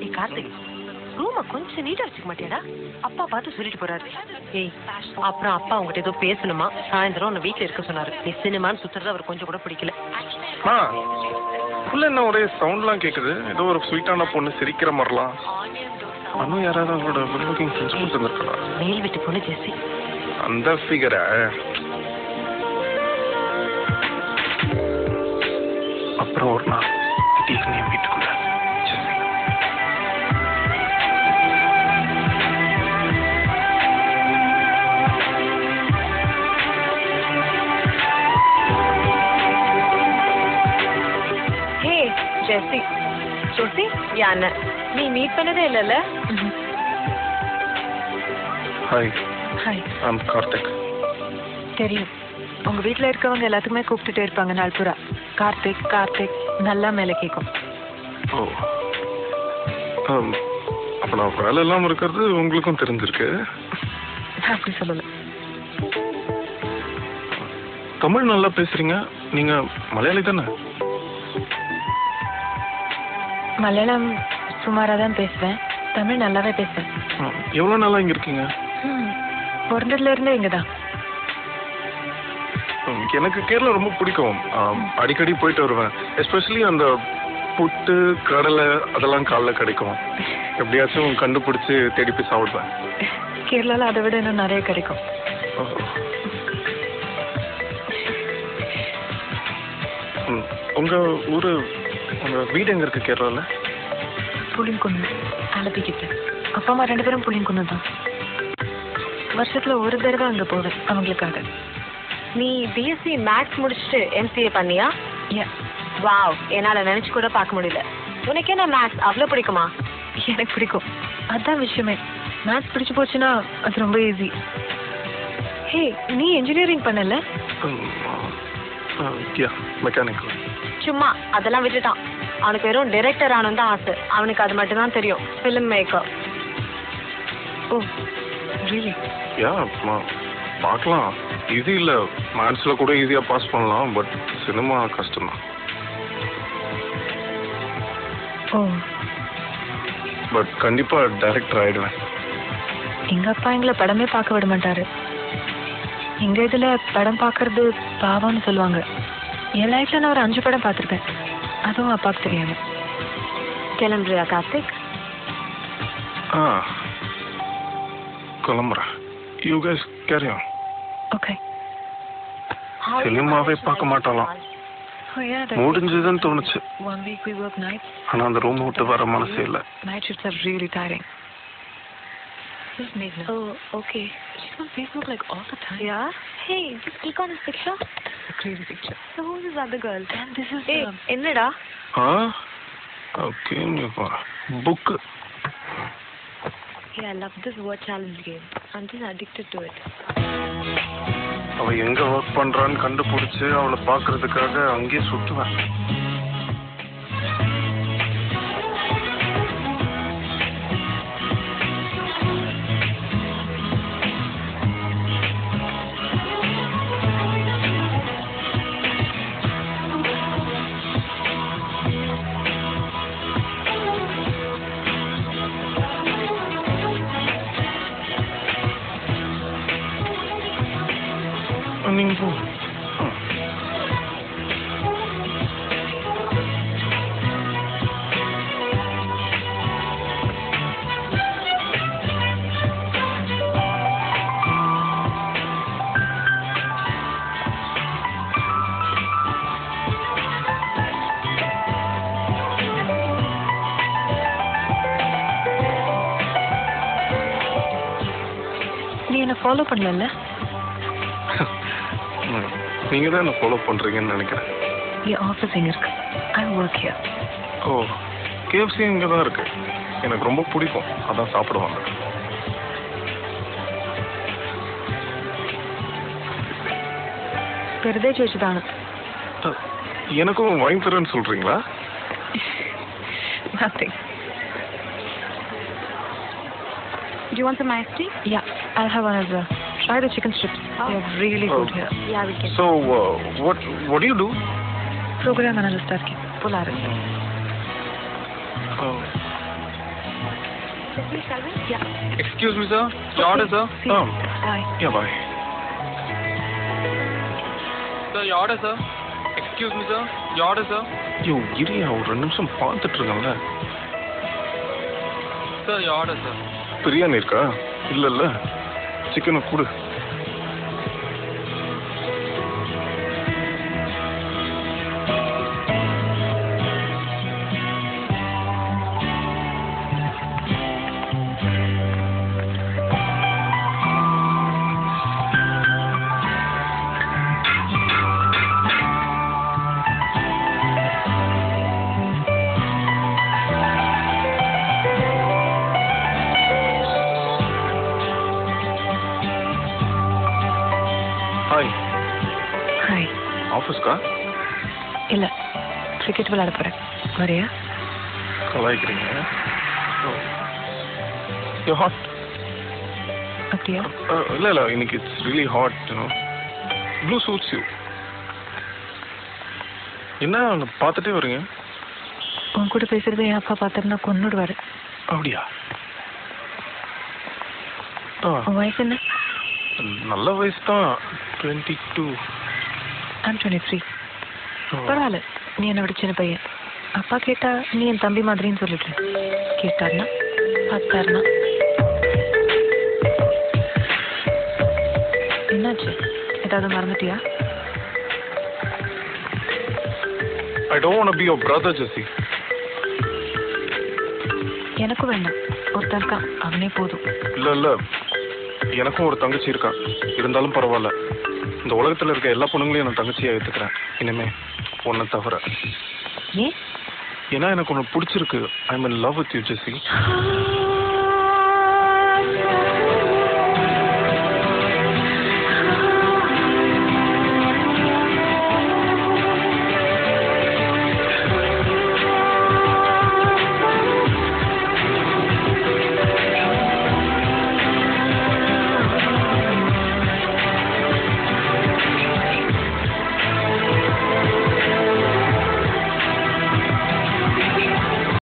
ஏய் கார்த்திக், ரூமை கொஞ்சம் நீட்டா வச்சுக்க மாட்டியாடா? அப்பா பார்த்து சொல்லிட்டு போறாரு. ஏய், அப்புறம் அப்பா உங்ககிட்ட ஏதோ பேசணுமா, சாயந்தரம் உன்னை வீட்டில் இருக்க சொன்னாரு. நீ சினிமான்னு சுத்துறது அவர் கொஞ்சம் கூட பிடிக்கல. உள்ள என்ன ஒரே சவுண்ட்லாம் கேட்குது. ஏதோ ஒரு ஸ்வீட்டான பொண்ணு சிரிக்கிற மாதிரிலாம். இன்னும் யாராவது அவங்களோட புக்கிங் செஞ்சு கொடுத்துருக்கா? மேல் வீட்டு பொண்ணு ஜெஸ்ஸி. அந்த ஃபிகரை அப்புறம் ஒரு நாள் திடீர்னு என் வீட்டுக்குள்ள ஜெஸ்ஸி. ஹே ஜெஸ்ஸி, ஜெஸ்ஸி யானை நீ மீட் பண்ணதே இல்லைல்ல? ஹாய். ஹாய். ஐம் கார்த்திக். தெரியும், உங்க வீட்டில் இருக்கவங்க எல்லாத்துக்குமே கூப்பிட்டுட்டே இருப்பாங்க நாள் பூரா. கார்த்திக் கார்த்திக் நல்லா மேலே கேட்கும். ஓ, அப்போ நான் வேலை இல்லாமல் இருக்கிறது உங்களுக்கும் தெரிஞ்சிருக்கு. அப்படி சொல்லலை. தமிழ் நல்லா பேசுறீங்க. நீங்க மலையாளி தானே? மலையாளம் சுமாராக தான் பேசுவேன், தமிழ் நல்லாவே பேசுவேன். எவ்வளோ நாளாக இங்கே இருக்கீங்க? பிறந்ததுலேருந்தே இங்கே தான். எனக்கு கேரளா ரொம்ப பிடிக்கும். அடிக்கடி போயிட்டு வருவேன். எஸ்பெஷலி அந்த புட்டு கடலை அதெல்லாம் காலைல கிடைக்கும். எப்படியாச்சும் கண்டுபிடிச்சி தேடி போய் சாப்பிடுவேன். கேரளாவில் அதை விட இன்னும் நிறைய கிடைக்கும். உங்க ஊரு, உங்க வீடு எங்க இருக்கு கேரளாவில்? புளிங்குன்னு அலப்பிக்கிட்டு. அப்பா அம்மா 2 பேரும் புளிங்குன்னு தான். வருஷத்துல ஒரு தடவை அங்கே போவேன் அவங்களுக்காக. நீ பிஎஸ்சி மேத்ஸ் முடிச்சுட்டு எம்சிஏ பண்ணியா? வாவ், என்னால் நினச்சி கூட பார்க்க முடியல. உனக்கு என்ன மேத்ஸ் அவ்வளோ பிடிக்குமா? எனக்கு பிடிக்கும், அதுதான் விஷயமே. மேத்ஸ் பிடிச்சி போச்சுன்னா அது ரொம்ப ஈஸி. ஹே, நீ இன்ஜினியரிங் பண்ணல? மெக்கானிக்கல். சும்மா அதெல்லாம் விட்டுட்டான். அவனுக்கு வெறும் டைரக்டர் ஆனு தான் ஆசை. அவனுக்கு அது மட்டும் தான் தெரியும், ஃபிலிம் மேக்கர். ஓ ரியலி? யா, பார்க்கலாம். ஈஸி இல்லை, மேத்ஸில் கூட ஈஸியாக பாஸ் பண்ணலாம். பட் சினிமா கஷ்டம்தான். ஓ, பட் கண்டிப்பாக டைரக்டர் ஆகிடுவேன். எங்கள் அப்பா எங்களை படமே பார்க்க விட மாட்டாரு. எங்கள் இதில் படம் பார்க்கறது பாவம்னு சொல்லுவாங்க. என் லைஃப்பில் நான் ஒரு 5 படம் பார்த்துருக்கேன், அதுவும் அப்பாவுக்கு தெரியாது. கிளம்புறியா கார்த்திக்? கிளம்புறேன். You guys carry on. Okay. சினிமாவே பார்க்க மாட்டாலாம். முடிஞ்சதுன்னு தோணுச்சு. 1 week we work nights. ஆனால் அந்த ரூம் விட்டு வர மனசே இல்லை. Night shifts are really tiring. This is Meghna. Oh, okay. She's on Facebook like all the time. Yeah? Hey, just click on this picture. It's a crazy picture. So who's this other girl? And this is Hey, என்னடா? Okay, book. Hey, I love this word challenge game. I'm just addicted to it. அவ எங்க work பண்றான்னு கண்டுபிடிச்சு அவளை பாக்குறதுக்காக அங்கேயே சுத்துவேன். நீங்க போ. நீ என்ன ஃபாலோ பண்ணல? நீங்க தான் என்ன ஃபாலோ பண்றீங்கன்னு நினைக்கிறேன். என் ஆஃபீஸ் எங்க இருக்கு? I work here. Oh, KFC இங்கே தான் இருக்கு. எனக்கு ரொம்ப பிடிக்கும், அதான் சாப்பிடுவாங்க. வெறுதே ചോദിച്ചതാണ്. எனக்கும் வாங்கி தரேன்னு சொல்றீங்களா? Nothing. Do you want some iced tea? Yeah, I'll have one as well. Try the chicken strips. They're really good here. Yeah, we can. So, what do you do? Program analyst இருக்கேன். Polaris. Excuse me, sir. Your order, sir. Bye. Yeah, bye. Sir, your order, sir. Excuse me, sir. Your order, sir. ஐயோ இரியா ஒரு 2 நிமிஷம் பார்த்துட்டு இருக்கேன்ல. Sir, your order, sir. Biryani இருக்கா? இல்ல சிக்கனை கொடு. ஹாய். ஹாய். ஆஃபீஸ்க்கா? இல்லை, கிரிக்கெட் விளையாட போகிறேன். வரியா? கலாய்க்கிறீங்க. You hot. அப்படியா? இல்லை இன்னைக்கு it's really hot you know. Blue suits you. என்ன பார்த்துட்டே வரீங்க? உன் கூட பேசுறது என் அப்பா பார்த்தோம்னா கொன்னுடுவாரு. அப்படியா? உன் வயசு என்ன? நல்ல வயசு தான். 22. I'm 23. பரவாயில்ல, நீ என்னை விட சின்ன பையன். அப்பா கேட்டா நீ என் தம்பி மாதிரின்னு சொல்லிட்டு கேட்டாருன்னா பார்த்தாருன்னா. என்னாச்சு, ஏதாவது மறந்துட்டியா? I don't want to be your brother, Jesse. எனக்கும் வேண்டாம், ஒருத்தன் இருக்கான், அவனே போதும். இல்ல எனக்கும் ஒரு தங்கச்சி இருக்கா. இருந்தாலும் பரவாயில்ல, இந்த உலகத்துல இருக்க எல்லா பொண்ணுங்களையும் நான் தங்கச்சியா ஏத்துக்கிறேன் இனிமே, ஒன்ன தவிர. ஏன்? ஏன்னா எனக்கு ஒன்று பிடிச்சிருக்கு. I am in love with you, Jesi.